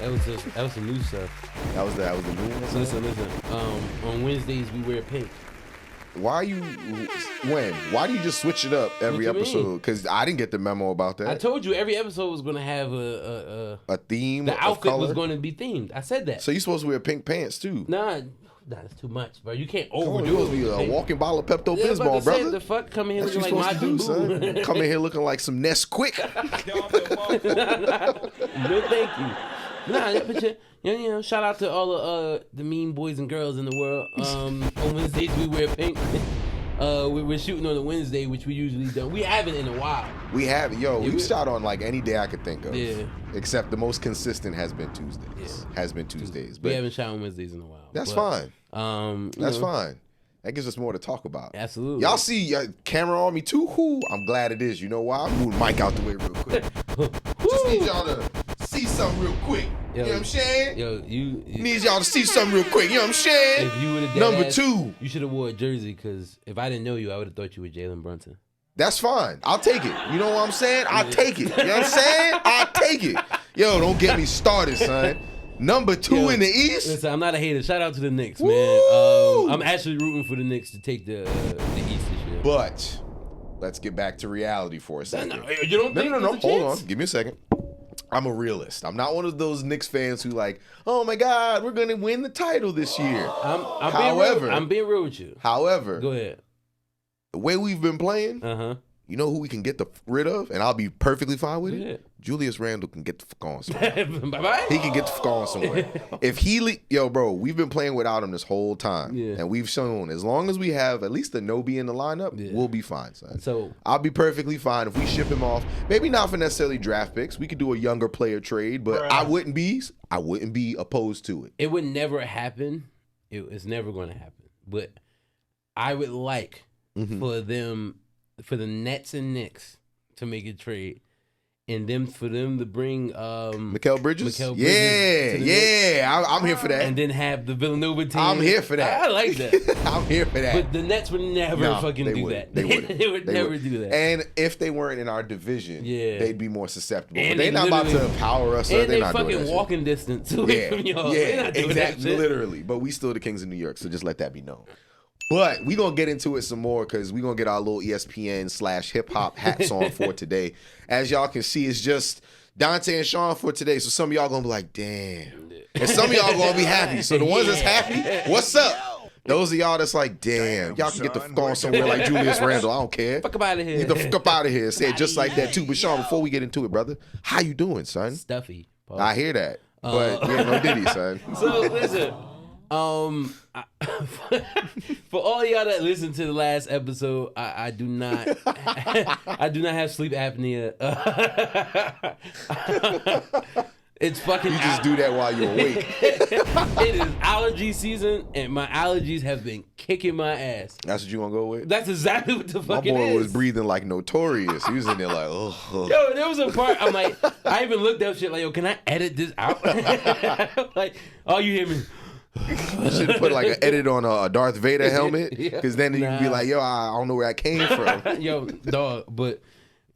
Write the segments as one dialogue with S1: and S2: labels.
S1: That was some new stuff.
S2: That was the new one.
S1: So listen. On Wednesdays we wear pink.
S2: Why do you just switch it up every episode? Because I didn't get the memo about that.
S1: I told you every episode was going to have a
S2: theme.
S1: The outfit
S2: color
S1: was going to be themed. I said that.
S2: So you're supposed to wear pink pants too?
S1: Nah, that's too much, bro. You can't overdo
S2: it. You're supposed to be a walking bottle of Pepto-Bismol, brother.
S1: The fuck, come in here
S2: that's
S1: looking like Majin Buu.
S2: Come in here looking like some Nesquik.
S1: No, thank you. Nah, but you know, shout out to all the mean boys and girls in the world. On Wednesdays we wear pink. We're shooting on a Wednesday, which we usually don't. We haven't in a while.
S2: We haven't. We shot on like any day I could think of.
S1: Yeah.
S2: Except the most consistent has been Tuesdays.
S1: Yeah.
S2: Has been Tuesdays.
S1: But we haven't shot on Wednesdays in a while.
S2: That's fine. That's fine. That gives us more to talk about.
S1: Absolutely.
S2: Y'all see camera on me too? I'm glad it is. You know why? I'm moving Mike out the way real quick. Just need y'all to see something real quick. You know what I'm saying?
S1: You
S2: need y'all to see something real quick. You know what I'm saying?
S1: If you would have
S2: Number 2.
S1: You should have wore a jersey, because if I didn't know you, I would have thought you were Jalen Brunson.
S2: That's fine. I'll take it. You know what I'm saying? I'll take it. You know what I'm saying? I'll take it. Yo, don't get me started, son. Number 2 in the East.
S1: Listen, I'm not a hater. Shout out to the Knicks, man. I'm actually rooting for the Knicks to take the East this year.
S2: But let's get back to reality for a second.
S1: No, you don't think
S2: No. Hold on. Give me a second. I'm a realist. I'm not one of those Knicks fans who like, oh my God, we're gonna win the title this year.
S1: I'm being real with you.
S2: However,
S1: go ahead.
S2: The way we've been playing, you know who we can get rid of, and I'll be perfectly fine with it. Julius Randle can get the fuck on somewhere.
S1: Bye-bye.
S2: He can get the fuck on somewhere. If bro, we've been playing without him this whole time, and we've shown as long as we have at least a Nobi in the lineup, we'll be fine, son.
S1: So
S2: I'll be perfectly fine if we ship him off. Maybe not for necessarily draft picks. We could do a younger player trade, but I wouldn't be opposed to it.
S1: It would never happen. It's never going to happen. But I would like for the Nets and Knicks to make a trade. And for them to bring
S2: Mikal Bridges? I'm here for that.
S1: And then have the Villanova team.
S2: I'm here for that.
S1: I like that.
S2: I'm here for that.
S1: But the Nets would never do that.
S2: They wouldn't.
S1: They would never do that.
S2: And if they weren't in our division, they'd be more susceptible.
S1: And
S2: they're not about to power us.
S1: And
S2: they're not
S1: fucking
S2: doing that
S1: walking distance away from y'all.
S2: Yeah, exactly. Literally. But we still the Kings of New York, so just let that be known. But we going to get into it some more because we going to get our little ESPN/hip-hop hats on for today. As y'all can see, it's just Dante and Sean for today. So some of y'all going to be like, damn. And some of y'all going to be happy. So the ones that's happy, what's up? Those of y'all that's like, damn, y'all can get the fuck on somewhere like Julius Randle. I don't care.
S1: Fuck up out of here.
S2: Get the fuck up out of here. Say it just like that, too. But Sean, before we get into it, brother, how you doing, son?
S1: Stuffy. Pause.
S2: I hear that. But, no diddy, son.
S1: So, listen. For all y'all that listened to the last episode, I do not have sleep apnea. It's fucking.
S2: You just do that while you're awake.
S1: It is allergy season, and my allergies have been kicking my ass.
S2: That's what you gonna go with?
S1: That's exactly what the fuck it is.
S2: My boy was breathing like Notorious. He was in there like, oh.
S1: Yo, there was a part I'm like, I even looked up shit like, yo, can I edit this out? Like, oh, you hear me?
S2: You should put like an edit on a Darth Vader helmet, because then you can be like, yo, I don't know where I came from.
S1: Yo, dog, but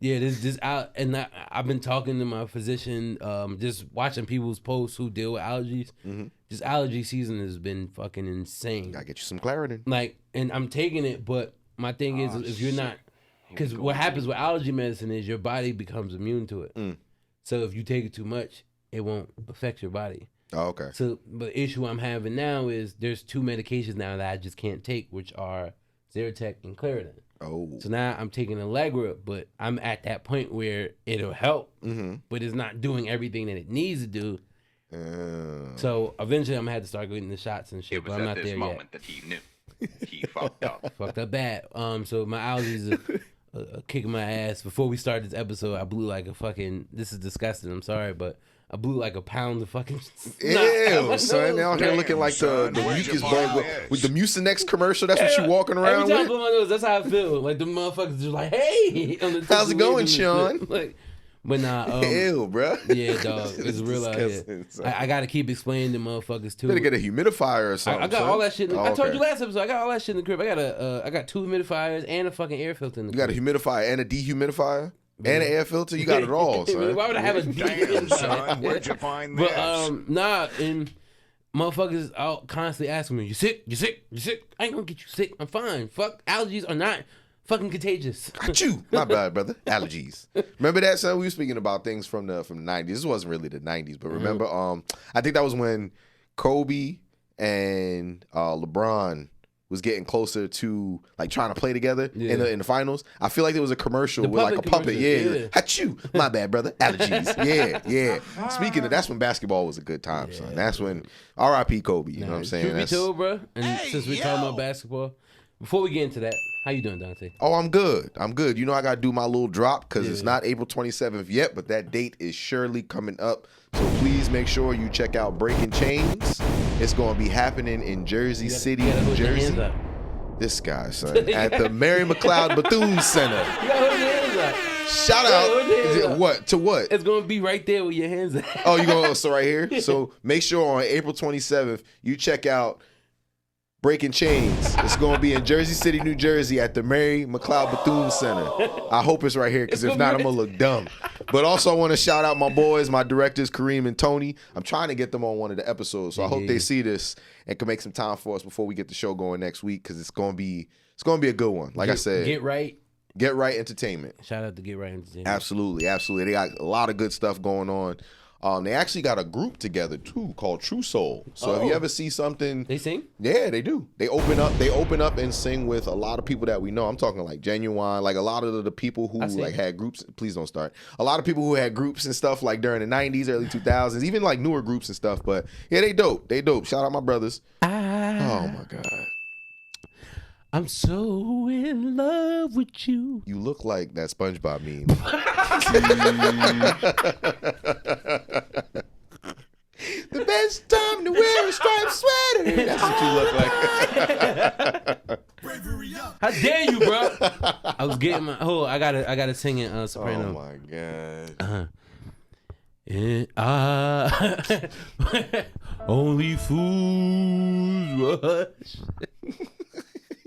S1: yeah, this out, and I've been talking to my physician, just watching people's posts who deal with allergies. This allergy season has been fucking insane.
S2: Gotta get you some clarity.
S1: Like, and I'm taking it, but my thing is, if you're not, because what happens with allergy medicine is your body becomes immune to it. So if you take it too much, it won't affect your body.
S2: Oh, okay.
S1: So the issue I'm having now is there's 2 medications now that I just can't take, which are Zyrtec and Claritin.
S2: Oh.
S1: So now I'm taking Allegra, but I'm at that point where it'll help, but it's not doing everything that it needs to do. So eventually I'm gonna have to start getting the shots and shit, but I'm not there yet. It was at this moment that he knew he fucked up. Fucked up bad. So my allergies are kicking my ass. Before we start this episode, I blew like a fucking. This is disgusting. I'm sorry, but I blew like a pound of fucking.
S2: Ew, son. Now I'm here looking like the mucus bug with the Mucinex commercial. That's what you walking around
S1: every time
S2: with?
S1: I blow my nose, that's how I feel. Like the motherfuckers just like, hey.
S2: How's it going, Sean?
S1: Like, but nah.
S2: Ew, bro.
S1: Yeah, dog. It's real out here. I got to keep explaining to motherfuckers too.
S2: Better get a humidifier or something.
S1: I got all that shit. I told
S2: okay.
S1: you last episode. I got all that shit in the crib. I got 2 humidifiers and a fucking air filter in the crib.
S2: You got a humidifier and a dehumidifier? And an air filter, you got it all, son.
S1: Why would I have a
S3: Damn, son, where'd you find this?
S1: But nah, and motherfuckers out constantly asking me, "You sick? You sick? You sick?" I ain't gonna get you sick. I'm fine. Fuck, allergies are not fucking contagious.
S2: Got you. My bad, brother. Allergies. Remember that, son? We were speaking about things from the 90s. This wasn't really the 90s, but remember, I think that was when Kobe and LeBron was getting closer to like trying to play together in the finals. I feel like there was a commercial with like a puppet. Yeah. Achoo. My bad, brother. Allergies. Yeah. Speaking of, that's when basketball was a good time, son. That's when R.I.P. Kobe. You know what I'm saying?
S1: Truth be told, bro. And since we talking about basketball, before we get into that, how you doing, Dante?
S2: Oh, I'm good. You know I got to do my little drop because it's not April 27th yet, but that date is surely coming up. So please make sure you check out Breaking Chains. It's going to be happening in Jersey City, New Jersey. This guy, son, at the Mary McLeod Bethune Center. Shout out. What? To what?
S1: It's going to be right there with your hands at.
S2: Oh, you going to, so right here? So make sure on April 27th, you check out Breaking Chains. It's going to be in Jersey City, New Jersey at the Mary McLeod Bethune Center. I hope it's right here because if not, I'm going to look dumb. But also I want to shout out my boys, my directors, Kareem and Tony. I'm trying to get them on one of the episodes. So I hope they see this and can make some time for us before we get the show going next week because it's going to be a good one. Like I said.
S1: Get Right
S2: Entertainment.
S1: Shout out to Get Right Entertainment.
S2: Absolutely. They got a lot of good stuff going on. They actually got a group together too called True Soul. So if you ever see something,
S1: they sing?
S2: Yeah, they do. They open up and sing with a lot of people that we know. I'm talking like Genuine, like a lot of the people who like had groups. Please don't start. A lot of people who had groups and stuff like during the 90s, early 2000s, even like newer groups and stuff. But yeah, they dope. Shout out my brothers. Oh my God.
S1: I'm so in love with you.
S2: You look like that SpongeBob meme. The best time to wear a striped sweater. That's what you look like.
S1: How dare you, bro? I was getting my I gotta sing it soprano.
S2: Oh my
S1: God. Only fools rush.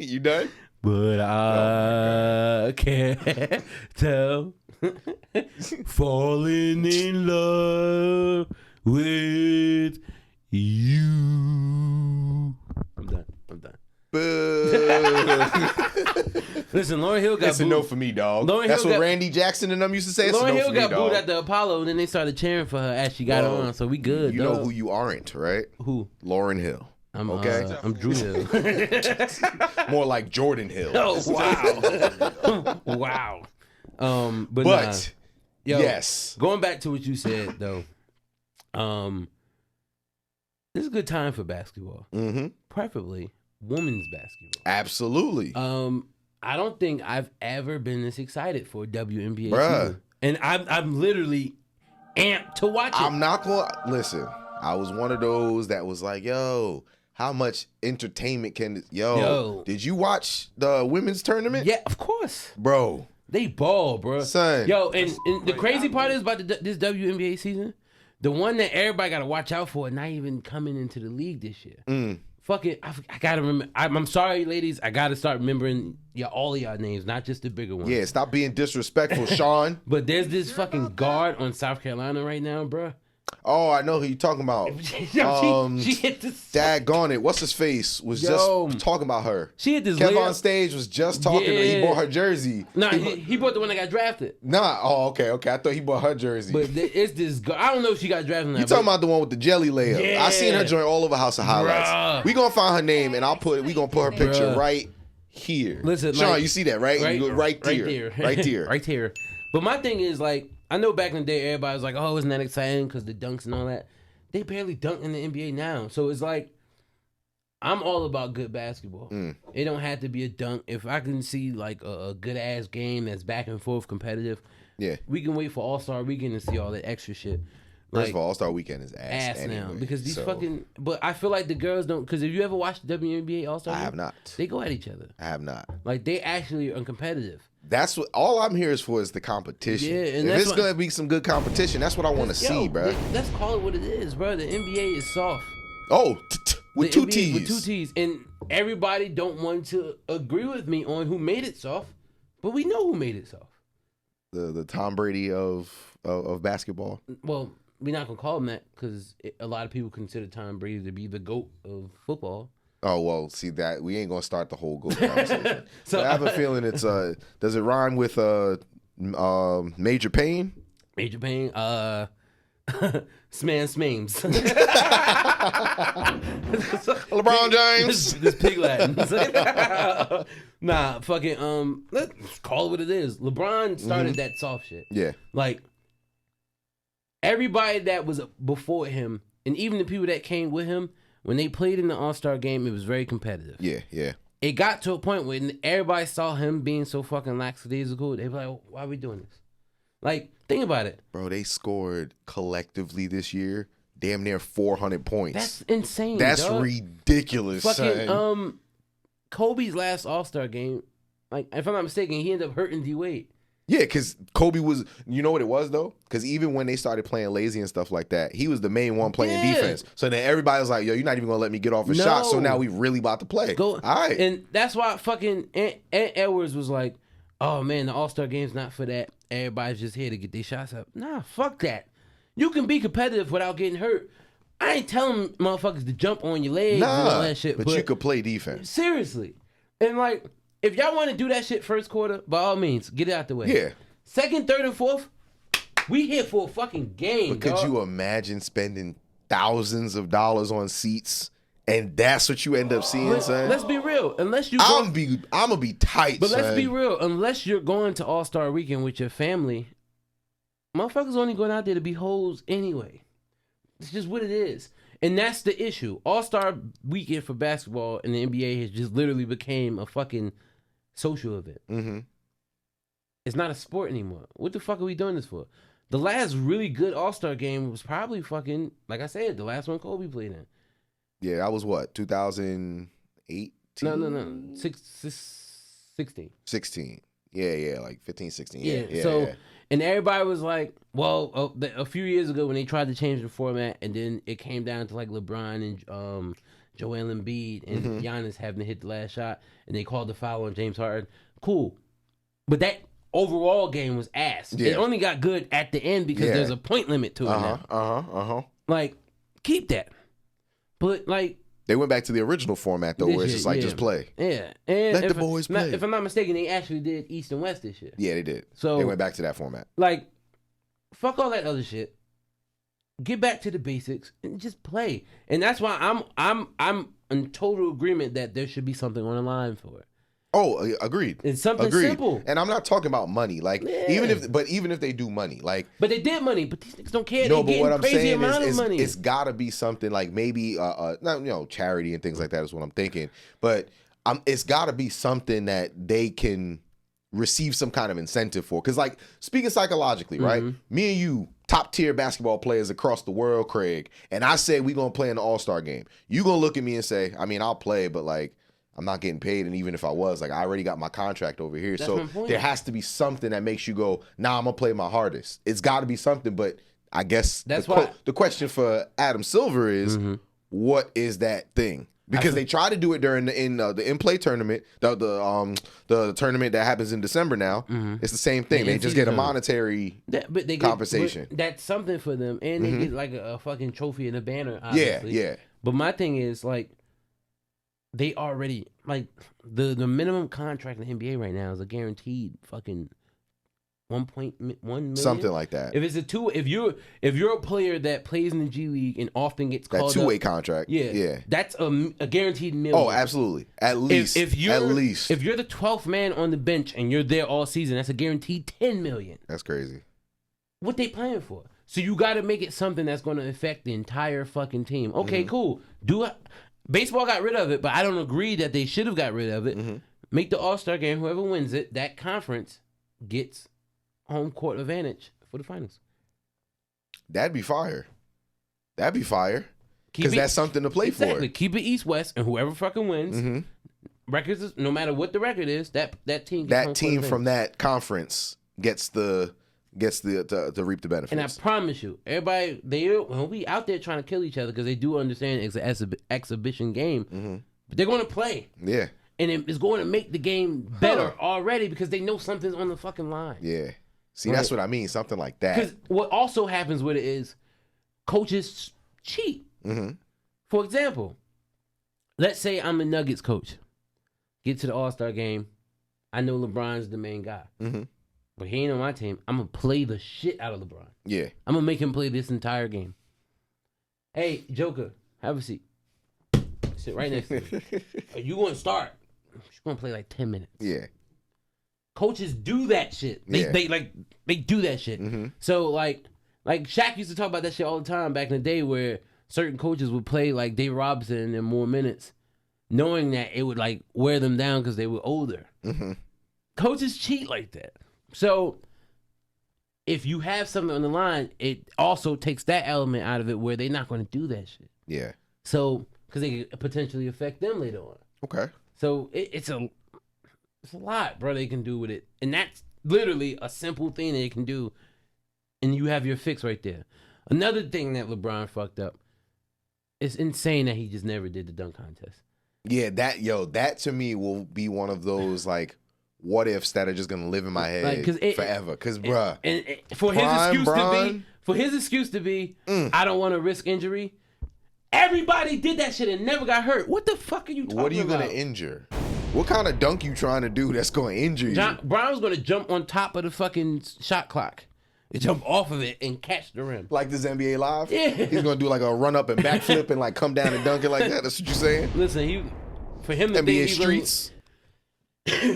S2: You done?
S1: But I can't tell. Falling in love with you. I'm done. Listen, Lauryn Hill got
S2: That's a no for me, dog. That's what Randy Jackson and them used to say.
S1: Lauryn Hill got booed at the Apollo, and then they started cheering for her as she got on. So we good.
S2: You know who you aren't, right?
S1: Who?
S2: Lauryn Hill.
S1: I'm Drew Hill.
S2: More like Jordan Hill.
S1: Oh wow. Wow. But
S2: yes.
S1: Going back to what you said though, this is a good time for basketball. Mm-hmm. Preferably women's basketball.
S2: Absolutely.
S1: I don't think I've ever been this excited for WNBA
S2: season.
S1: And I'm literally amped to watch it.
S2: I'm not gonna listen. I was one of those that was like, yo, how much entertainment can did you watch the women's tournament?
S1: Yeah, of course.
S2: Bro.
S1: They ball, bro.
S2: Son.
S1: Yo, and the crazy part is about this WNBA season, the one that everybody got to watch out for, not even coming into the league this year. Fuck it. I got to remember. I'm sorry, ladies. I got to start remembering all of y'all names, not just the bigger ones.
S2: Yeah, stop being disrespectful, Sean.
S1: But there's this fucking guard on South Carolina right now, bro.
S2: Oh, I know who you're talking about.
S1: She hit this.
S2: Daggone it. What's his face? Was just talking about her.
S1: She hit this
S2: Kev
S1: layup.
S2: on stage was just talking. He bought her jersey.
S1: Nah, he bought the one that got drafted.
S2: Nah. Oh, okay. I thought he bought her jersey.
S1: But it's this. I don't know if she got drafted.
S2: You talking about the one with the jelly layup?
S1: Yeah.
S2: I seen her join all over House of Highlights.
S1: Bruh.
S2: We gonna find her name and we gonna put her picture right here.
S1: Listen,
S2: Sean, you see that right? Right there. Right there.
S1: Right here. But my thing is like, I know back in the day everybody was like, oh, isn't that exciting because the dunks and all that. They barely dunk in the NBA now. So it's like, I'm all about good basketball. It don't have to be a dunk. If I can see like a good ass game that's back and forth competitive, we can wait for All-Star Weekend to see all that extra shit.
S2: First of all, All-Star Weekend is ass anyway,
S1: now because these but I feel like the girls don't, because if you ever watched the WNBA All-Star
S2: I have not.
S1: They go at each other.
S2: I have not.
S1: Like they actually are competitive.
S2: That's what all I'm here is for is the competition.
S1: Yeah, and
S2: if it's gonna be some good competition, that's what I want to see, bro.
S1: Let's call it what it is, bro. The NBA is soft.
S2: Oh, with two T's.
S1: With two T's, and everybody don't want to agree with me on who made it soft, but we know who made it soft.
S2: the Tom Brady of basketball.
S1: Well, we're not gonna call him that because a lot of people consider Tom Brady to be the GOAT of football.
S2: Oh well, see that we ain't gonna start the whole GOAT conversation. So I have a feeling it's does it rhyme with Major Payne?
S1: Major Payne, Smames.
S2: LeBron James.
S1: This pig Latin. Nah, fucking let's call it what it is. LeBron started that soft shit.
S2: Yeah.
S1: Like everybody that was before him, and even the people that came with him, when they played in the All-Star game, it was very competitive.
S2: Yeah, yeah.
S1: It got to a point when everybody saw him being so fucking lackadaisical. They were like, why are we doing this? Like, think about it.
S2: Bro, they scored collectively this year damn near 400 points.
S1: That's insane.
S2: That's
S1: dog.
S2: ridiculous,
S1: fucking,
S2: son.
S1: Kobe's last All-Star game, like, if I'm not mistaken, he ended up hurting D-Wade.
S2: Yeah, because Kobe was, you know what it was, though? Because even when they started playing lazy and stuff like that, he was the main one playing defense. So then everybody was like, yo, you're not even going to let me get off a shot. So now we really about to play.
S1: Go.
S2: All right.
S1: And that's why fucking Ant Edwards was like, oh, man, the All-Star game's not for that. Everybody's just here to get their shots up. Nah, fuck that. You can be competitive without getting hurt. I ain't telling motherfuckers to jump on your legs and all that shit.
S2: But you could play defense.
S1: Seriously. And like, if y'all want to do that shit first quarter, by all means, get it out the way.
S2: Yeah.
S1: Second, third, and fourth, we here for a fucking game.
S2: But could you imagine spending thousands of dollars on seats and that's what you end up seeing, son?
S1: Let's be real. Unless you
S2: I'm gonna be tight,
S1: but
S2: son.
S1: let's be real. Unless you're going to All-Star Weekend with your family, motherfuckers only going out there to be hoes anyway. It's just what it is. And that's the issue. All-Star Weekend for basketball in the NBA has just literally became a fucking social event.
S2: Mm-hmm.
S1: It's not a sport anymore. What the fuck are we doing this for? The last really good All-Star game was probably fucking, like I said, the last one Kobe played in.
S2: Yeah, that was what, 2008?
S1: No. 16.
S2: 16. Yeah, like 15, 16. Yeah.
S1: So, and everybody was like, well, a few years ago when they tried to change the format, and then it came down to like LeBron and Joel Embiid and Giannis having to hit the last shot, and they called the foul on James Harden. Cool. But that overall game was ass.
S2: Yeah.
S1: It only got good at the end because there's a point limit to it now. Like, keep that. But like,
S2: they went back to the original format though, where it's just like just play.
S1: Yeah, and
S2: let the boys play.
S1: If I'm not mistaken, they actually did East and West this year.
S2: Yeah, they did.
S1: So
S2: they went back to that format.
S1: Like, fuck all that other shit. Get back to the basics and just play. And that's why I'm in total agreement that there should be something on the line for it.
S2: Oh, agreed.
S1: It's something simple.
S2: And I'm not talking about money. Like even if they do money, like
S1: but they did money, but these niggas don't care.
S2: No,
S1: they
S2: but what I'm saying is
S1: money.
S2: It's gotta be something like maybe not charity and things like that is what I'm thinking. But it's gotta be something that they can receive some kind of incentive for. Cause like speaking psychologically, right? Me and you, top tier basketball players across the world, Craig, and I say we gonna play in the All-Star game. You gonna look at me and say, I mean, I'll play, but like I'm not getting paid, and even if I was, like I already got my contract over here. So there has to be something that makes you go, nah, I'm gonna play my hardest. It's gotta be something, but I guess
S1: that's
S2: the question for Adam Silver is what is that thing? Because they try to do it during the in-play tournament, the tournament that happens in December now. It's the same thing. They just get a monetary compensation.
S1: That's something for them, and they get like a fucking trophy and a banner. Obviously.
S2: Yeah.
S1: But my thing is like, they already like the minimum contract in the NBA right now is a guaranteed fucking 1.1 million,
S2: something like that.
S1: If it's if you're a player that plays in the G League and often gets called
S2: that 2-way contract,
S1: that's a guaranteed million.
S2: Oh, absolutely, at least
S1: if you're the 12th man on the bench and you're there all season, that's a guaranteed 10 million.
S2: That's crazy.
S1: What they playing for? So you got to make it something that's going to affect the entire fucking team. Okay, cool. Baseball got rid of it, but I don't agree that they should have got rid of it. Make the All-Star game, whoever wins it, that conference gets home court advantage for the finals.
S2: That'd be fire. Because that's something to play for.
S1: Keep it East-West, and whoever fucking wins, records is, no matter what the record is, that team gets
S2: that team from that conference gets to reap the benefits.
S1: And I promise you, everybody, when we out there trying to kill each other because they do understand it's an exhibition game, but they're going to play.
S2: Yeah.
S1: And it's going to make the game better already because they know something's on the fucking line.
S2: Yeah. See, that's what I mean. Something like that.
S1: Because what also happens with it is coaches cheat.
S2: Mm-hmm.
S1: For example, let's say I'm a Nuggets coach. Get to the All-Star game. I know LeBron's the main guy.
S2: Mm-hmm.
S1: But he ain't on my team. I'm going to play the shit out of LeBron.
S2: Yeah.
S1: I'm going to make him play this entire game. Hey, Joker, have a seat. Sit right next to me. You going to start. You're going to play like 10 minutes.
S2: Yeah.
S1: Coaches do that shit. They do that shit.
S2: Mm-hmm.
S1: So like Shaq used to talk about that shit all the time back in the day, where certain coaches would play like Dave Robinson in more minutes, knowing that it would like wear them down because they were older.
S2: Mm-hmm.
S1: Coaches cheat like that. So if you have something on the line, it also takes that element out of it where they're not going to do that shit.
S2: Yeah.
S1: So because they could potentially affect them later on.
S2: Okay.
S1: So it's a lot, bro, they can do with it. And that's literally a simple thing that they can do, and you have your fix right there. Another thing that LeBron fucked up, it's insane that he just never did the dunk contest.
S2: Yeah, that to me will be one of those, like, what ifs that are just going to live in my head forever. Because, bruh.
S1: And for his excuse to be, I don't want to risk injury, everybody did that shit and never got hurt. What the fuck are you talking about?
S2: What are you going to injure? What kind of dunk you trying to do that's going to injure you?
S1: Brown was going to jump on top of the fucking shot clock. Jump off of it and catch the rim.
S2: Like this NBA Live?
S1: Yeah.
S2: He's going to do like a run up and backflip and like come down and dunk it like that? That's what you're saying?
S1: Listen, for him to
S2: NBA Streets?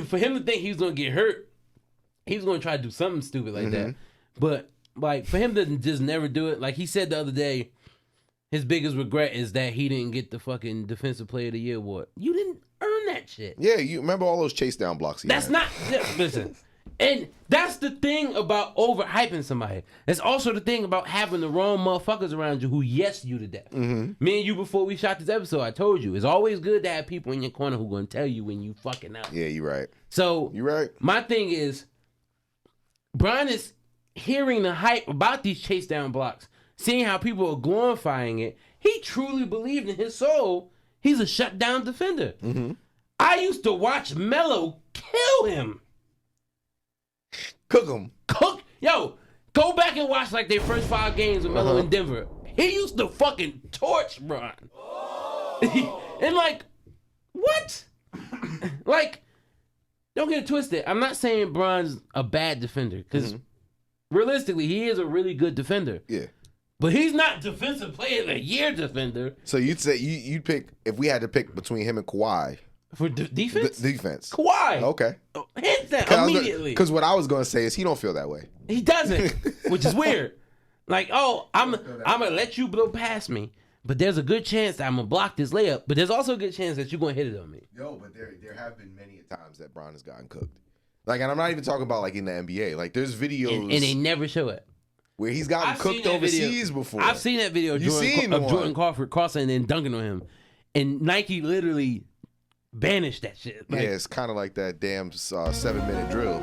S1: For him to think he was going to get hurt, he was going to try to do something stupid like that. But like for him to just never do it, like he said the other day, his biggest regret is that he didn't get the fucking Defensive Player of the Year award. You didn't earn that shit.
S2: Yeah, you remember all those chase down blocks he
S1: That's
S2: had.
S1: not, listen. And that's the thing about overhyping somebody. That's also the thing about having the wrong motherfuckers around you who yes you to death. Me and you, before we shot this episode, I told you, it's always good to have people in your corner who going to tell you when you fucking out.
S2: Yeah, you're right.
S1: So,
S2: you're right.
S1: My thing is, Brian is hearing the hype about these chase down blocks, seeing how people are glorifying it. He truly believed in his soul he's a shutdown defender. I used to watch Melo kill him.
S2: Cook him.
S1: Yo, go back and watch like their first 5 games with Melo in Denver. He used to fucking torch Bron. And like, what? Like, don't get it twisted. I'm not saying Bron's a bad defender, because realistically, he is a really good defender.
S2: Yeah.
S1: But he's not Defensive Player of the Year defender.
S2: So you'd say you'd pick, if we had to pick between him and Kawhi.
S1: For defense?
S2: Defense.
S1: Kawhi.
S2: Okay.
S1: Hands down, immediately.
S2: Because what I was going to say is he don't feel that way.
S1: He doesn't, which is weird. Like, oh, I'm going to let you blow past me, but there's a good chance that I'm going to block this layup, but there's also a good chance that you're going to hit it on me.
S2: Yo, but there have been many times that Bron has gotten cooked. Like, and I'm not even talking about, like, in the NBA. Like, there's videos.
S1: And they never show it.
S2: Where he's gotten cooked overseas before.
S1: I've seen that video of Jordan Crawford crossing and then dunking on him. And Nike literally banished that shit.
S2: Like, yeah, it's kind of like that damn 7-minute drill.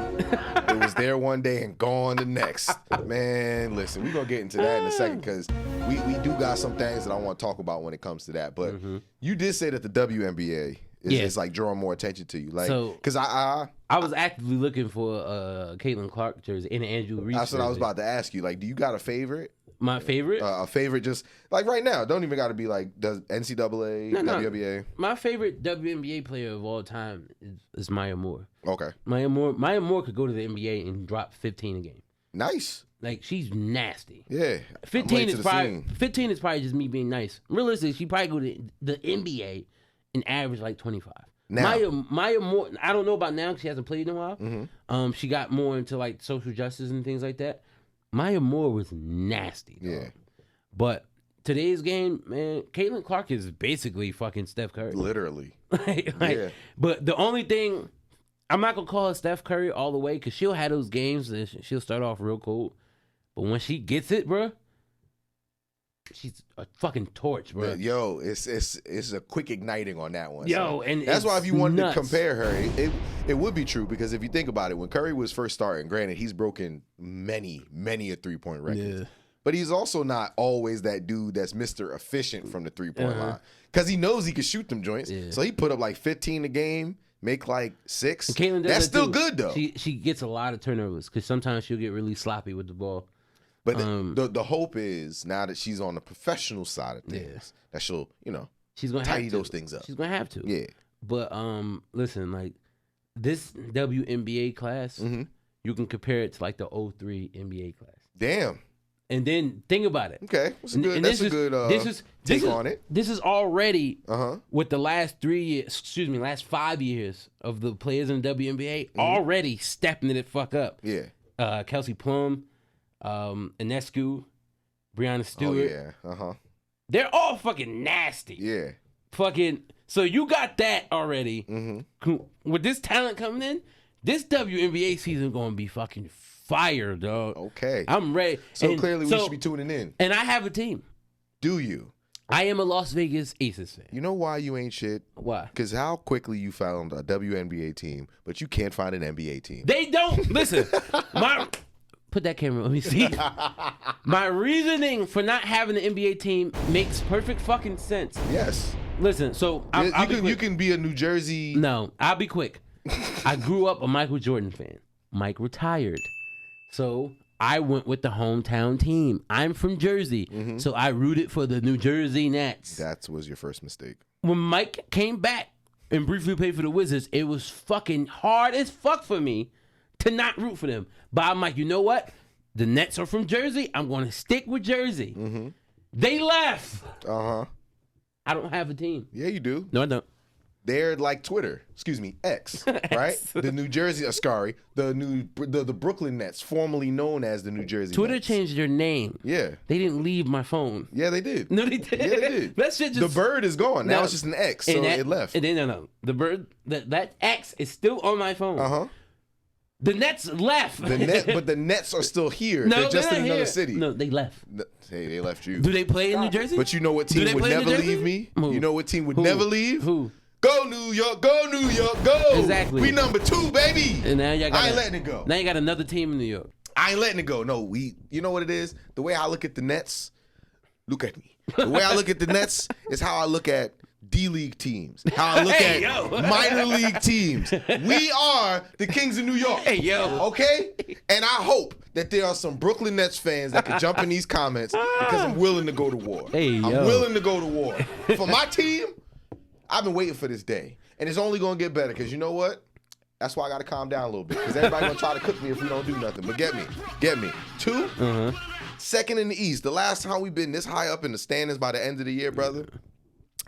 S2: It was there one day and gone the next. Man, listen, we're going to get into that in a second because we do got some things that I want to talk about when it comes to that. But you did say that the WNBA is like drawing more attention to you. Like, because I
S1: was actively looking for a Caitlin Clark jersey and an Andrew Reese
S2: That's what I was about to ask you. Like, do you got a favorite?
S1: My favorite?
S2: A favorite, just like right now. Don't even got to be like does NCAA, WNBA.
S1: My favorite WNBA player of all time is Maya Moore.
S2: Okay.
S1: Maya Moore could go to the NBA and drop 15 a game.
S2: Nice.
S1: Like, she's nasty.
S2: Yeah.
S1: 15 is probably just me being nice. Realistically, she probably go to the NBA and average like 25. Now. Maya Moore, I don't know about now because she hasn't played in a while. She got more into like social justice and things like that. Maya Moore was nasty, dog. Yeah. But today's game, man, Caitlin Clark is basically fucking Steph Curry.
S2: Literally.
S1: Yeah. But the only thing, I'm not going to call her Steph Curry all the way because she'll have those games and she'll start off real cold. But when she gets it, bro, she's a fucking torch, bro.
S2: Yo, it's a quick igniting on that one.
S1: Yo,
S2: so
S1: and
S2: that's why if you wanted to compare her, it would be true because if you think about it, when Curry was first starting, granted he's broken many a 3-point record. Yeah. But he's also not always that dude that's Mr. Efficient from the 3-point line because he knows he can shoot them joints. Yeah. So he put up like 15 a game. make like 6.
S1: And Caitlin does
S2: That's
S1: that
S2: still
S1: too.
S2: good though.
S1: She gets a lot of turnovers because sometimes she'll get really sloppy with the ball.
S2: But the hope is now that she's on the professional side of things that she'll,
S1: she's gonna
S2: tidy
S1: have to.
S2: those things up.
S1: She's gonna have to.
S2: Yeah.
S1: But listen, like this WNBA class, you can compare it to like the 03 NBA class.
S2: Damn.
S1: And then think about it.
S2: Okay, that's a good. That's a good take on it.
S1: This is already with the last 5 years of the players in the WNBA already stepping it fuck up.
S2: Yeah.
S1: Kelsey Plum, Ionescu, Breonna Stewart.
S2: Oh yeah.
S1: They're all fucking nasty.
S2: Yeah.
S1: Fucking. So you got that already. With this talent coming in, this WNBA season gonna be fucking fire, dog.
S2: Okay.
S1: I'm ready.
S2: So clearly we should be tuning in.
S1: And I have a team.
S2: Do you?
S1: I am a Las Vegas Aces fan.
S2: You know why you ain't shit?
S1: Why?
S2: Because how quickly you found a WNBA team, but you can't find an NBA team.
S1: They don't. Listen. Put that camera on me, see? My reasoning for not having an NBA team makes perfect fucking sense.
S2: Yes.
S1: Listen, so
S2: you can be a New Jersey.
S1: No, I'll be quick. I grew up a Michael Jordan fan. Mike retired. So I went with the hometown team. I'm from Jersey. So I rooted for the New Jersey Nets.
S2: That was your first mistake.
S1: When Mike came back and briefly played for the Wizards, it was fucking hard as fuck for me to not root for them. But I'm like, you know what? The Nets are from Jersey. I'm going to stick with Jersey. They left. I don't have a team.
S2: Yeah, you do.
S1: No, I don't.
S2: They're like Twitter. Excuse me, X. Right? The New Jersey the Brooklyn Nets, formerly known as the New Jersey
S1: Twitter
S2: Nets.
S1: changed their name.
S2: Yeah.
S1: They didn't leave my phone.
S2: Yeah, they did.
S1: No, they did.
S2: Yeah, they did.
S1: That shit just...
S2: The bird is gone. Now it's just an X, so it left.
S1: And then, no. The bird, that X is still on my phone. The Nets left.
S2: But the Nets are still here.
S1: No,
S2: they're just in another
S1: here.
S2: city.
S1: No, they left.
S2: Hey, they left you.
S1: Do they play in New Jersey?
S2: But you know what team would never leave me?
S1: Who?
S2: You know what team would never leave?
S1: Who?
S2: Go New York, go New York, go.
S1: Exactly.
S2: We number 2, baby.
S1: And now I
S2: ain't letting it go.
S1: Now you got another team in New York.
S2: I ain't letting it go. No, you know what it is? The way I look at the Nets, look at me. The way I look at the Nets is how I look at D-League teams. How I look at minor league teams. We are the Kings of New York.
S1: Hey, yo.
S2: Okay? And I hope that there are some Brooklyn Nets fans that can jump in these comments because I'm willing to go to war. I'm willing to go to war. For my team, I've been waiting for this day. And it's only going to get better because you know what? That's why I got to calm down a little bit because everybody going to try to cook me if we don't do nothing. But get me. 2, second in the East. The last time we've been this high up in the standings by the end of the year, brother,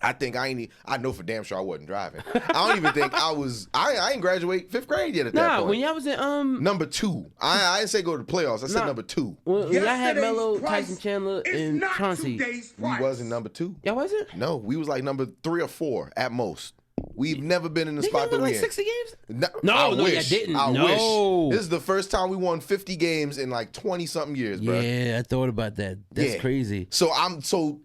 S2: I think I know for damn sure I wasn't driving. I don't even think I ain't graduate 5th grade yet at that point.
S1: When y'all was in
S2: number 2. I didn't say go to the playoffs. I said number 2.
S1: When y'all had Melo, Tyson Chandler, and Chauncey.
S2: We wasn't number 2.
S1: Y'all wasn't?
S2: No, we was like number 3 or 4 at most. We've never been in the spot that we
S1: like
S2: in.
S1: 60 games?
S2: No, I
S1: you
S2: wish.
S1: didn't.
S2: I
S1: No.
S2: wish. This is the first time we won 50 games in like 20-something years, bro.
S1: Yeah, I thought about that. That's crazy.
S2: So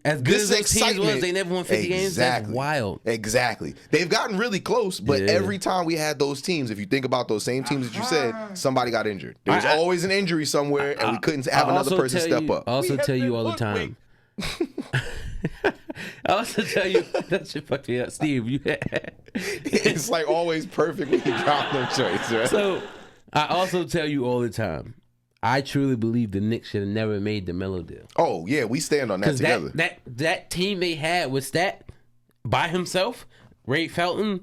S1: as good as those teams was, they never won 50 games. That's wild.
S2: Exactly. They've gotten really close, but every time we had those teams, if you think about those same teams that you said, somebody got injured. There was always an injury somewhere, and we couldn't have another person step up.
S1: I also tell you all the time. I also tell you that shit fucked me up, Steve.
S2: It's like always perfect when you drop no choice, right?
S1: So I also tell you all the time, I truly believe the Knicks should have never made the Melo deal.
S2: Oh yeah, we stand on that together.
S1: That team they had was that by himself, Ray Felton.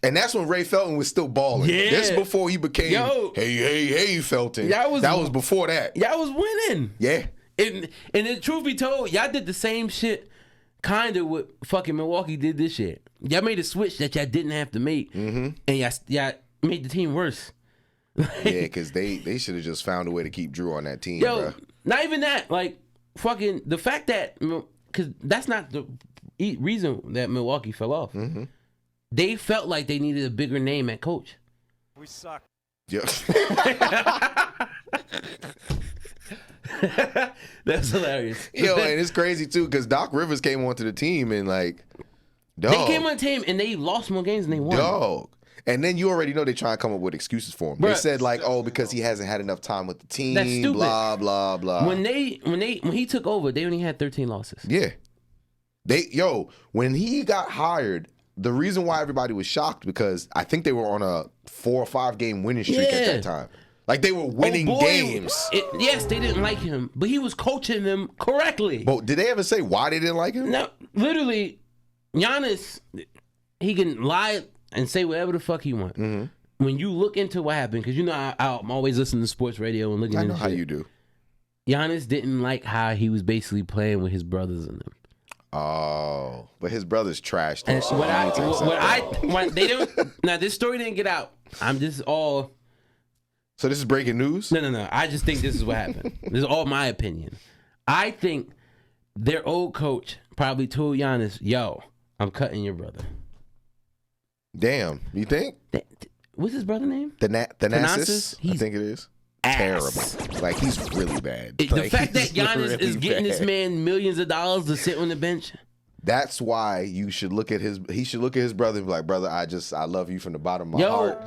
S2: And that's when Ray Felton was still balling.
S1: Yeah.
S2: That's before he became hey Felton. That was before that.
S1: Y'all was winning.
S2: Yeah.
S1: And the truth be told, y'all did the same shit kind of what fucking Milwaukee did this year. Y'all made a switch that y'all didn't have to make. And y'all made the team worse.
S2: Yeah, because they should have just found a way to keep Drew on that team,
S1: Yo,
S2: bro.
S1: Not even that. Like, fucking, the fact that, because that's not the reason that Milwaukee fell off. They felt like they needed a bigger name at coach.
S3: We suck.
S2: Yeah.
S1: That's hilarious.
S2: Yo, and it's crazy too because Doc Rivers came onto the team and like, dog.
S1: They came on the team and they lost more games than they won.
S2: Dog. And then you already know they try to come up with excuses for him. They said like, oh, because he hasn't had enough time with the team.
S1: That's stupid.
S2: Blah blah blah.
S1: When he took over, they only had 13 losses.
S2: Yeah. When he got hired, the reason why everybody was shocked because I think they were on a 4 or 5 game winning streak at that time. Like they were winning games.
S1: Yes, they didn't like him, but he was coaching them correctly.
S2: But did they ever say why they didn't like him?
S1: No, literally, Giannis, he can lie and say whatever the fuck he wants. Mm-hmm. When you look into what happened, because you know I'm always listening to sports radio and looking into
S2: how you do.
S1: Giannis didn't like how he was basically playing with his brothers and them.
S2: Oh, but his brother's trashed.
S1: Now this story didn't get out. I'm just all.
S2: So this is breaking news?
S1: No. I just think this is what happened. This is all my opinion. I think their old coach probably told Giannis, "Yo, I'm cutting your brother."
S2: Damn, you think?
S1: What's his brother name?
S2: Thanasis? I think it is. Terrible. Like he's really bad.
S1: The fact that Giannis is getting this man millions of dollars to sit on the bench.
S2: That's why you should look at he should look at his brother and be like, brother, I love you from the bottom of my heart.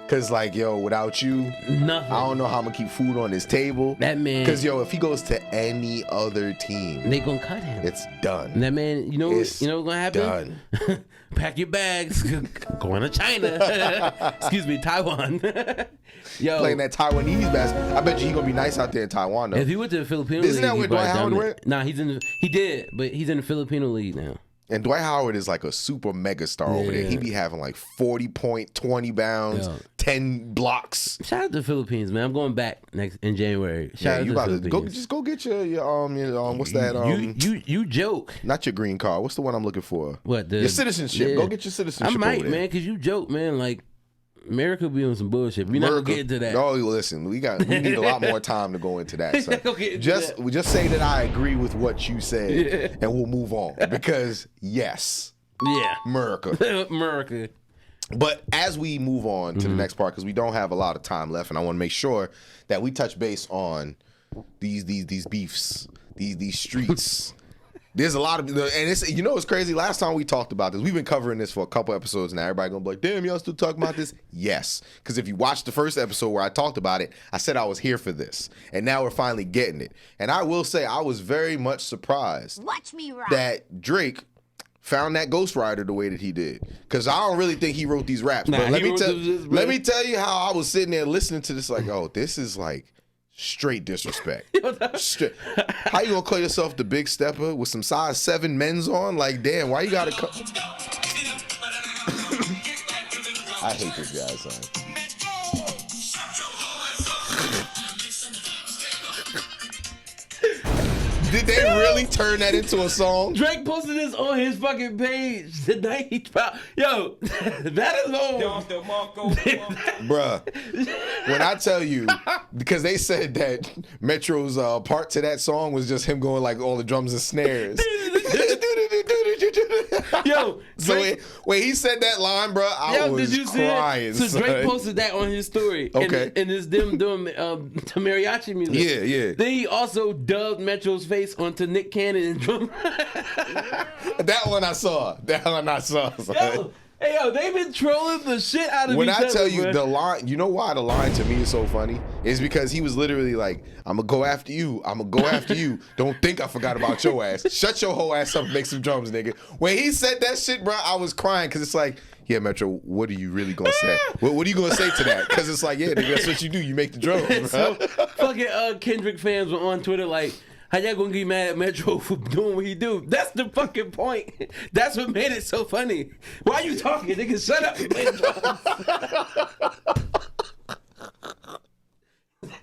S2: Cause like, without you,
S1: nothing.
S2: I don't know how I'm gonna keep food on his table.
S1: That man.
S2: Cause if he goes to any other team,
S1: they gonna cut him.
S2: It's done.
S1: And that man, you know what's gonna happen?
S2: Done.
S1: Pack your bags, going to China. Excuse me, Taiwan. Yo,
S2: playing that Taiwanese basketball. I bet you he gonna be nice out there in Taiwan though.
S1: If he went to the Filipino league,
S2: isn't that where Dwight Howard went?
S1: Nah, he did, but he's in the Filipino league now.
S2: And Dwight Howard is like a super mega star over there. He be having like 40 point, 20 bounds, 10 blocks.
S1: Shout out to the Philippines, man. I'm going back in January. Shout out to the Philippines.
S2: Go get your what's that?
S1: You joke.
S2: Not your green card. What's the one I'm looking for?
S1: What,
S2: your citizenship? Yeah. Go get your citizenship.
S1: I might, man, because you joke, man. Like America be on some bullshit. We're not gonna get into that.
S2: No, listen, we need a lot more time to go into that. So just say that I agree with what you said, and we'll move on. Because yes,
S1: America.
S2: But as we move on to the next part, because we don't have a lot of time left, and I want to make sure that we touch base on these beefs, these streets. There's a lot of, and it's, it's crazy. Last time we talked about this, we've been covering this for a couple episodes now. Everybody gonna be like, damn, y'all still talking about this? Yes. Because if you watched the first episode where I talked about it, I said I was here for this. And now we're finally getting it. And I will say, I was very much surprised that Drake found that ghostwriter the way that he did. Because I don't really think he wrote these raps. But let me tell you how I was sitting there listening to this like, oh, this is like straight disrespect. How you gonna call yourself the big stepper with some size 7 men's on? Like, damn, why you gotta come? I hate this guy, son. Did they really turn that into a song?
S1: Drake posted this on his fucking page the night he dropped. Yo, that is old.
S2: Bruh, when I tell you, because they said that Metro's part to that song was just him going like all the drums and snares.
S1: Yo,
S2: Drake, so when he said that line, bro, I was crying.
S1: So Drake posted that on his story.
S2: Okay.
S1: And it's them doing mariachi music.
S2: Yeah.
S1: Then he also dubbed Metro's face onto Nick Cannon and drum.
S2: That one I saw. Son.
S1: Yo, they've been trolling the shit out of each other.
S2: When I tell you the line, you know why the line to me is so funny? Is because he was literally like, I'm going to go after you. I'm going to go after you. Don't think I forgot about your ass. Shut your whole ass up and make some drums, nigga. When he said that shit, bro, I was crying because it's like, yeah, Metro, what are you really going to say? What are you going to say to that? Because it's like, yeah, nigga, that's what you do. You make the drums, bro.
S1: So, fucking Kendrick fans were on Twitter like, how y'all gonna get mad at Metro for doing what he do? That's the fucking point. That's what made it so funny. Why you talking, nigga? Shut up and play the drums.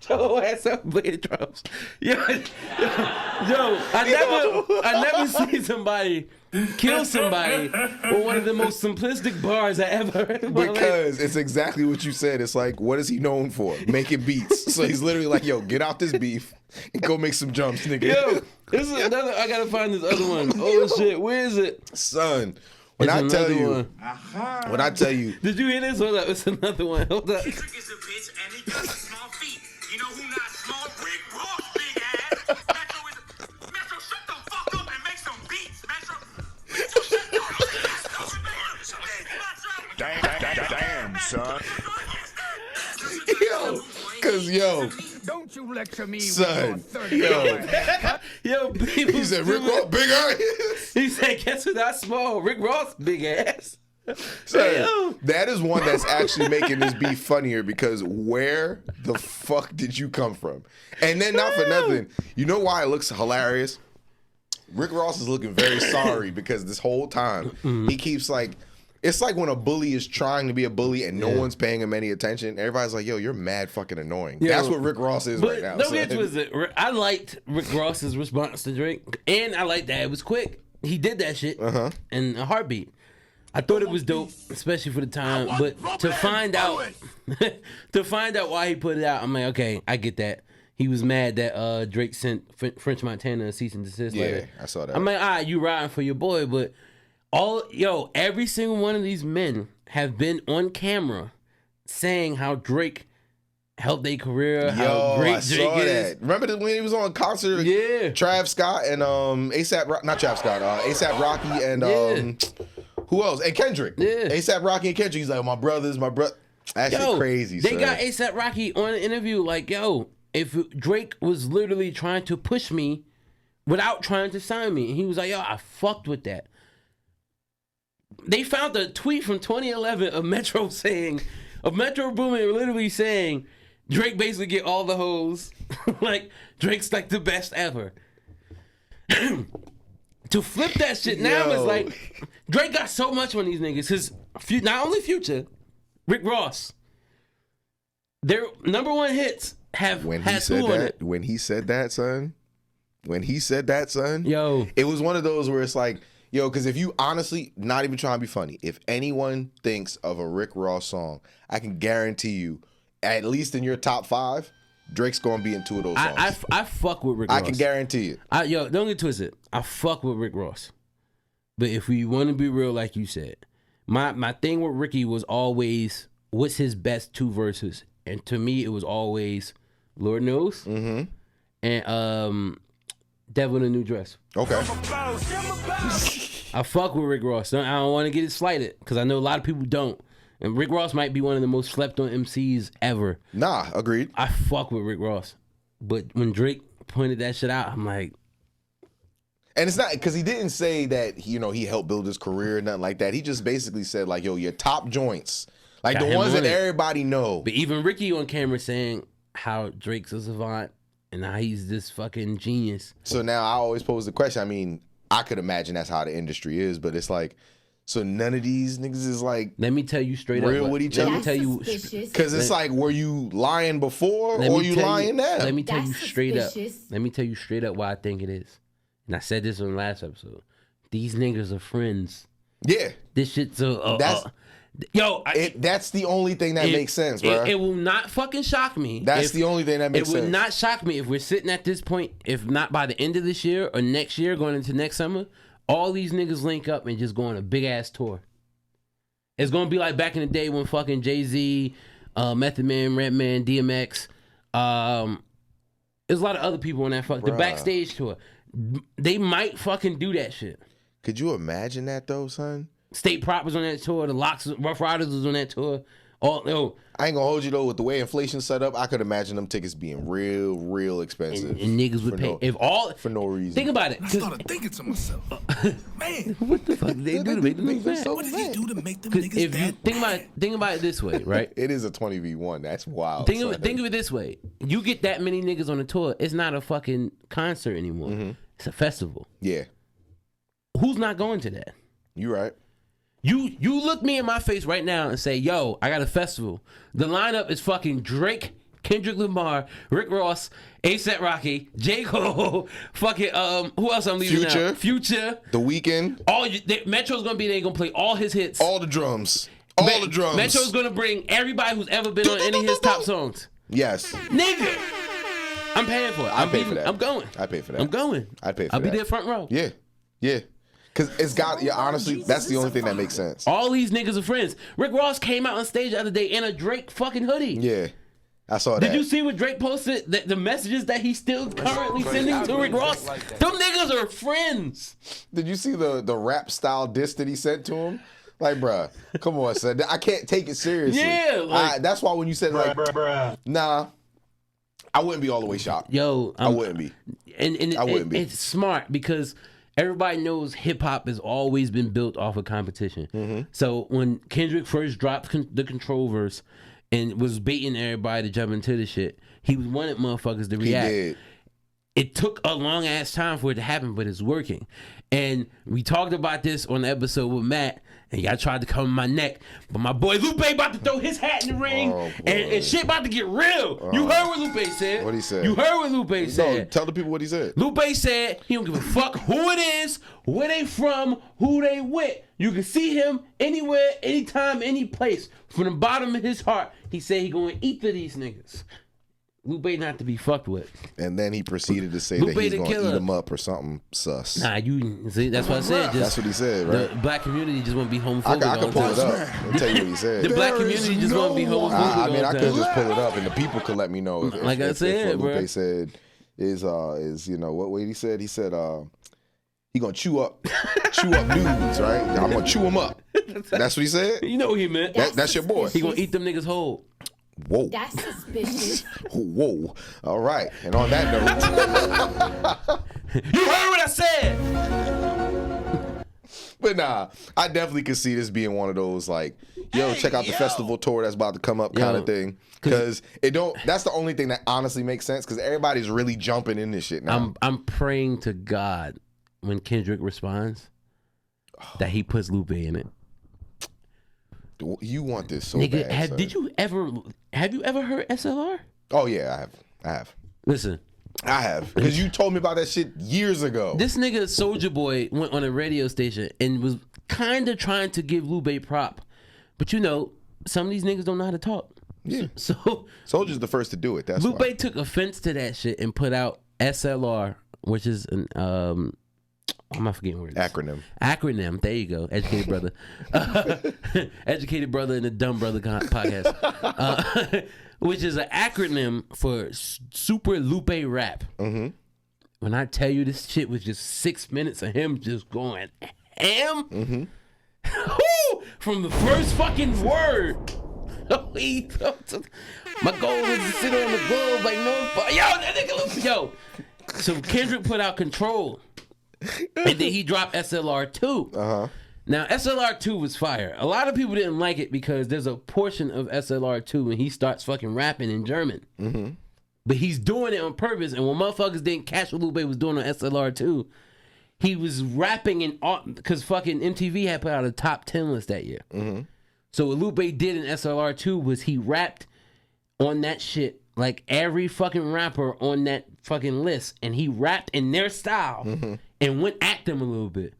S1: Shut your ass up and play the drums. Yo, I never seen somebody kill somebody with one of the most simplistic bars I ever heard.
S2: Because it's exactly what you said. It's like, what is he known for? Making beats. So he's literally like, yo, get out this beef and go make some jumps, nigga.
S1: Yo, this is another. I gotta find this other one. Oh shit, where is it?
S2: Son, when I tell you.
S1: Did you hear this? Hold up, it's another one. Hold up.
S4: Kendrick is a bitch and he got small feet. You know who not small? Rick Ross, big ass. Metro, shut the fuck up and make some beats, Metro.
S3: Damn, son.
S2: Yo,
S5: don't you lecture me,
S2: son.
S1: Yo,
S2: he said Rick Ross, big ass.
S1: He said, guess who not small? Rick Ross, big ass.
S2: So, that is one that's actually making this beef funnier because where the fuck did you come from? And then not for nothing, you know why it looks hilarious? Rick Ross is looking very sorry because this whole time he keeps like, it's like when a bully is trying to be a bully and no one's paying him any attention. Everybody's like, yo, you're mad fucking annonoying. That's what Rick Ross is right now.
S1: Don't get twisted. I liked Rick Ross's response to Drake, and I liked that it was quick. He did that shit in a heartbeat. I thought it was dope, especially for the time. But to find out why he put it out, I'm like, okay, I get that. He was mad that Drake sent French Montana a cease and desist letter.
S2: Yeah, I saw that.
S1: I'm like, all right, you riding for your boy, but every single one of these men have been on camera saying how Drake helped their career, how great Drake is.
S2: Remember when he was on concert?
S1: Yeah.
S2: Trav Scott and ASAP Rocky and who else? And Kendrick.
S1: Yeah.
S2: ASAP Rocky and Kendrick. He's like, my brothers, my brother. That shit crazy.
S1: They got ASAP Rocky on an interview like, yo, if Drake was literally trying to push me without trying to sign me, and he was like, yo, I fucked with that. They found a tweet from 2011 of Metro Boomin literally saying Drake basically get all the hoes. Like Drake's like the best ever. To flip that shit now is like Drake got so much on these niggas. His not only Future, Rick Ross. Their number one hits have
S2: when
S1: had two on it.
S2: When he said that, son,
S1: yo,
S2: it was one of those where it's like, yo, because if you honestly, not even trying to be funny, if anyone thinks of a Rick Ross song, I can guarantee you, at least in your top 5, Drake's gonna be in 2 of those songs.
S1: I fuck with Rick Ross.
S2: I can guarantee it.
S1: Yo, don't get twisted. I fuck with Rick Ross. But if we want to be real, like you said, my thing with Ricky was always, what's his best 2 verses? And to me, it was always Lord Knows and Devil in a New Dress.
S2: Okay.
S1: I fuck with Rick Ross. I don't want to get it slighted because I know a lot of people don't. And Rick Ross might be one of the most slept on MCs ever.
S2: Nah, agreed.
S1: I fuck with Rick Ross. But when Drake pointed that shit out, I'm like...
S2: And it's not because he didn't say that, he helped build his career or nothing like that. He just basically said like, yo, your top joints, like the ones that everybody know.
S1: But even Ricky on camera saying how Drake's a savant and how he's this fucking genius.
S2: So now I always pose the question. I mean, I could imagine that's how the industry is, but it's like, so none of these niggas is like,
S1: let me tell you straight
S2: real
S1: up.
S2: With each other.
S1: Let me tell you,
S2: because it's like, were you lying before or you lying now?
S1: Let me tell you straight up. Let me tell you straight up why I think it is. And I said this on the last episode. These niggas are friends.
S2: Yeah.
S1: This shit's
S2: that's the only thing that makes sense, bro.
S1: It will not fucking shock me.
S2: That's the only thing that makes sense.
S1: It would not shock me if we're sitting at this point, if not by the end of this year or next year, going into next summer, all these niggas link up and just go on a big ass tour. It's gonna be like back in the day when fucking Jay-Z, Method Man, Redman, DMX, there's a lot of other people on that the backstage tour. They might fucking do that shit.
S2: Could you imagine that though, son?
S1: State Prop was on that tour. The Locks, Rough Riders was on that tour. I
S2: ain't gonna hold you though. With the way inflation's set up, I could imagine them tickets being real expensive.
S1: And niggas would pay
S2: for no reason.
S1: Think about it.
S3: I started thinking to myself, man,
S1: what the fuck did they do to make them niggas mad?
S3: What did he do to make them niggas mad?
S1: Think about it this way, right?
S2: It is a 20v1. That's wild.
S1: Think of it this way. You get that many niggas on a tour, it's not a fucking concert anymore. Mm-hmm. It's a festival.
S2: Yeah.
S1: Who's not going to that?
S2: You right.
S1: You look me in my face right now and say, yo, I got a festival. The lineup is fucking Drake, Kendrick Lamar, Rick Ross, A$AP Rocky, J. Cole, fucking who else I'm leaving out? Future.
S2: The Weeknd.
S1: Metro's gonna be there, gonna play all his hits.
S2: All the drums. All the drums.
S1: Metro's gonna bring everybody who's ever been on any of his top songs.
S2: Yes.
S1: Nigga. I'm paying for it.
S2: I pay for that.
S1: I'm going.
S2: I pay for that.
S1: I'm going.
S2: I pay for that.
S1: I'll be there front row.
S2: Yeah. Yeah. Because it's got, honestly, that's the only thing that makes sense.
S1: All these niggas are friends. Rick Ross came out on stage the other day in a Drake fucking hoodie.
S2: Yeah, I saw that.
S1: Did you see what Drake posted? The messages that he's still currently sending to Rick Ross? Them niggas are friends.
S2: Did you see the rap style diss that he sent to him? Like, bruh, come on, son. I can't take it seriously.
S1: Yeah.
S2: That's why when you said, like, nah, I wouldn't be all the way shocked.
S1: Yo.
S2: I wouldn't be.
S1: And
S2: I wouldn't be.
S1: It's smart because everybody knows hip hop has always been built off of competition. So when Kendrick first dropped the Control verse and was baiting everybody to jump into the shit, he wanted motherfuckers to react.
S2: He did.
S1: It took a long ass time for it to happen, but it's working. And we talked about this on the episode with Matt, and y'all tried to come in my neck. But my boy Lupe about to throw his hat in the ring, and shit about to get real. You heard what Lupe said.
S2: What he said?
S1: You heard what Lupe said.
S2: No, tell the people what he said.
S1: Lupe said he don't give a fuck who it is, where they from, who they with. You can see him anywhere, anytime, any place. From the bottom of his heart, he said he gonna eat to these niggas. Lupe not to be fucked with.
S2: And then he proceeded to say
S1: Lupe
S2: that he's
S1: the
S2: going to
S1: killer.
S2: eat him up or something sus.
S1: Nah, you see, that's what I said.
S2: That's what he said, right?
S1: The black community just want to be homophobic.
S2: I
S1: all
S2: can
S1: the
S2: pull it
S1: time.
S2: up and tell you what he said.
S1: The black community just want to be homophobic.
S2: I mean,
S1: all
S2: I
S1: the
S2: could
S1: time.
S2: just pull it up and the people could let me know. If,
S1: Like I said,
S2: if what
S1: bro.
S2: Lupe said is you know what he said? He said he gonna chew up dudes, right? I'm gonna chew him up. That's what he said.
S1: You know what he meant.
S2: That's your boy.
S1: He gonna eat them niggas whole.
S2: Whoa.
S5: That's suspicious.
S2: Whoa. All right. And on that note,
S1: You heard what I said.
S2: but nah, I definitely could see this being one of those like, yo, check out the festival tour that's about to come up kind of thing. Because that's the only thing that honestly makes sense because everybody's really jumping in this shit now.
S1: I'm praying to God when Kendrick responds that he puts Lupe in it.
S2: You want this so
S1: Nigga,
S2: bad.
S1: have you ever heard SLR?
S2: Oh yeah, I have.
S1: Listen,
S2: I have. Because you told me about that shit years ago.
S1: this nigga Soulja Boy went on a radio station and was kind of trying to give Lupe prop. But you know, some of these niggas don't know how to talk.
S2: Yeah.
S1: So
S2: Soldier's the first to do it. That's
S1: Lupe
S2: why.
S1: took offense to that shit and put out SLR, which is an I'm not forgetting words. Acronym. There you go. Educated brother. Educated brother and the dumb brother podcast. Which is an acronym for Super Lupe Rap.
S2: Mm-hmm.
S1: When I tell you this shit was just 6 minutes of him just going ham.
S2: Mm-hmm.
S1: From the first fucking word. My goal was to sit on the globe like no. Yo, that nigga Lupe. Yo. So Kendrick put out Control. And then he dropped SLR 2.
S2: Uh-huh.
S1: Now, SLR 2 was fire. A lot of people didn't like it because there's a portion of SLR 2 when he starts fucking rapping in German.
S2: Mm-hmm.
S1: But he's doing it on purpose. And when motherfuckers didn't catch what Lupe was doing on SLR 2, he was rapping in because fucking MTV had put out a top 10 list that year.
S2: Mm-hmm.
S1: So what Lupe did in SLR 2 was he rapped on that shit like every fucking rapper on that fucking list. And he rapped in their style.
S2: Mm-hmm.
S1: And went at them a little bit.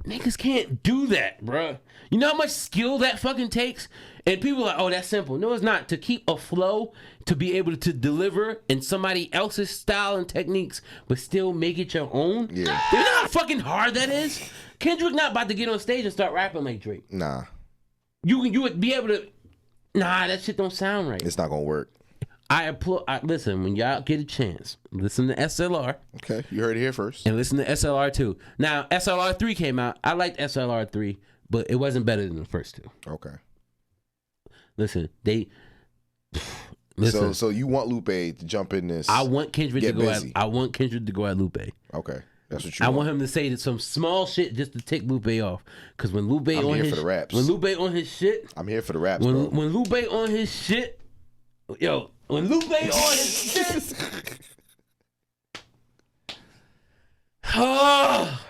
S1: Niggas can't do that, bruh. You know how much skill that fucking takes? And people are like, oh, that's simple. No, it's not. To keep a flow, to be able to deliver in somebody else's style and techniques, but still make it your own.
S2: Yeah.
S1: You know how fucking hard that is? Kendrick not about to get on stage and start rapping like Drake.
S2: Nah.
S1: You would be able to... Nah, that shit don't sound right.
S2: It's not going to work.
S1: Listen, when y'all get a chance, listen to SLR.
S2: Okay, you heard it here first.
S1: And listen to SLR 2. Now, SLR 3 came out. I liked SLR 3, but it wasn't better than the first two.
S2: Okay.
S1: Listen,
S2: So you want Lupe to jump in this?
S1: I want Kendrick to
S2: get
S1: go
S2: busy.
S1: at. I want Kendrick to go at Lupe.
S2: Okay, that's what you
S1: I
S2: want.
S1: want him to say some small shit just to tick Lupe off. Because when Lupe
S2: I'm
S1: on
S2: here
S1: his
S2: for the raps.
S1: when Lupe on his shit,
S2: I'm here for the raps, bro.
S1: when Lupe on his shit, yo, when Lupe on his shit. Oh.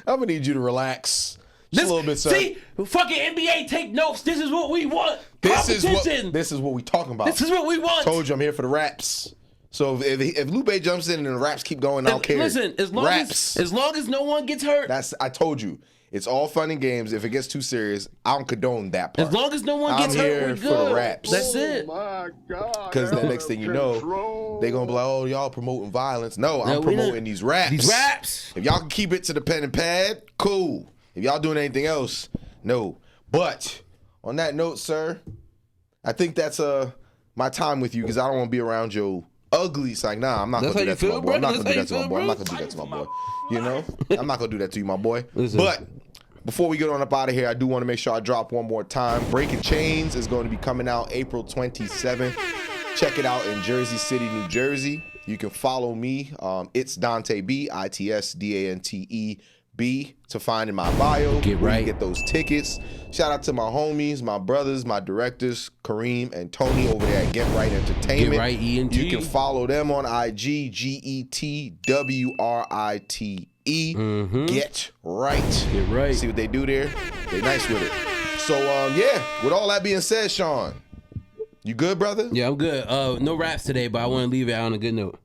S2: I'm gonna need you to relax just a little bit, sir.
S1: See, fucking NBA, take notes. This is what we want.
S2: This is
S1: Competition.
S2: what we talking about.
S1: This is what we want.
S2: Told you I'm here for the raps. So if Lupe jumps in and the raps keep going, I don't care.
S1: Listen, as long as no one gets hurt.
S2: I told you. It's all fun and games. If it gets too serious, I don't condone that part.
S1: As long as no one gets
S2: I'm
S1: hurt,
S2: here
S1: we're
S2: for
S1: good.
S2: the raps.
S1: That's it.
S6: My God.
S2: Because the next thing you know, they gonna be like, "Oh, y'all promoting violence." No, I'm
S1: we
S2: promoting
S1: not.
S2: these raps.
S1: These raps.
S2: If y'all can keep it to the pen and pad, cool. If y'all doing anything else, no. But on that note, sir, I think that's my time with you because I don't want to be around your ugly. It's like, nah, I'm not
S1: That's
S2: gonna do
S1: how
S2: that to
S1: you
S2: my
S1: feel,
S2: boy. I'm
S1: bro?
S2: not gonna do that
S1: That's
S2: to
S1: how
S2: my
S1: you
S2: boy. I'm
S1: feel,
S2: not gonna do that to my boy. You know, I'm not gonna do that to you, my boy.
S1: Listen.
S2: But before we get on up out of here, I do want to make sure I drop one more time. Breaking Chains is going to be coming out April 27th. Check it out in Jersey City, New Jersey. You can follow me. It's Dante B, ITSDANTE B, to find in my bio.
S1: Get
S2: where
S1: right.
S2: You get those tickets. Shout out to my homies, my brothers, my directors, Kareem and Tony over there at Get Right Entertainment.
S1: Get Right ENT.
S2: You can follow them on IG, GETWRITE. Get Right.
S1: Get Right.
S2: See what they do there? They nice with it. So, yeah, with all that being said, Sean, you good, brother?
S1: Yeah, I'm good. No raps today, but I want to leave it on a good note.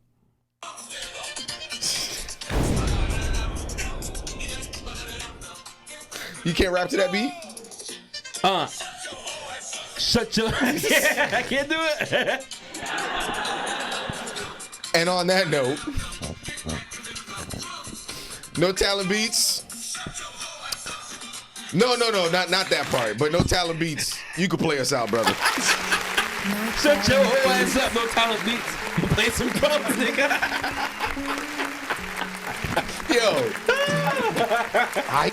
S2: You can't rap to that beat?
S1: Shut your... Yeah, I can't do it.
S2: And on that note, no talent beats. No, not that part. But no talent beats. You can play us out, brother.
S1: Shut your whole ass up. No talent beats. You play some drums, nigga.
S2: Yo. I...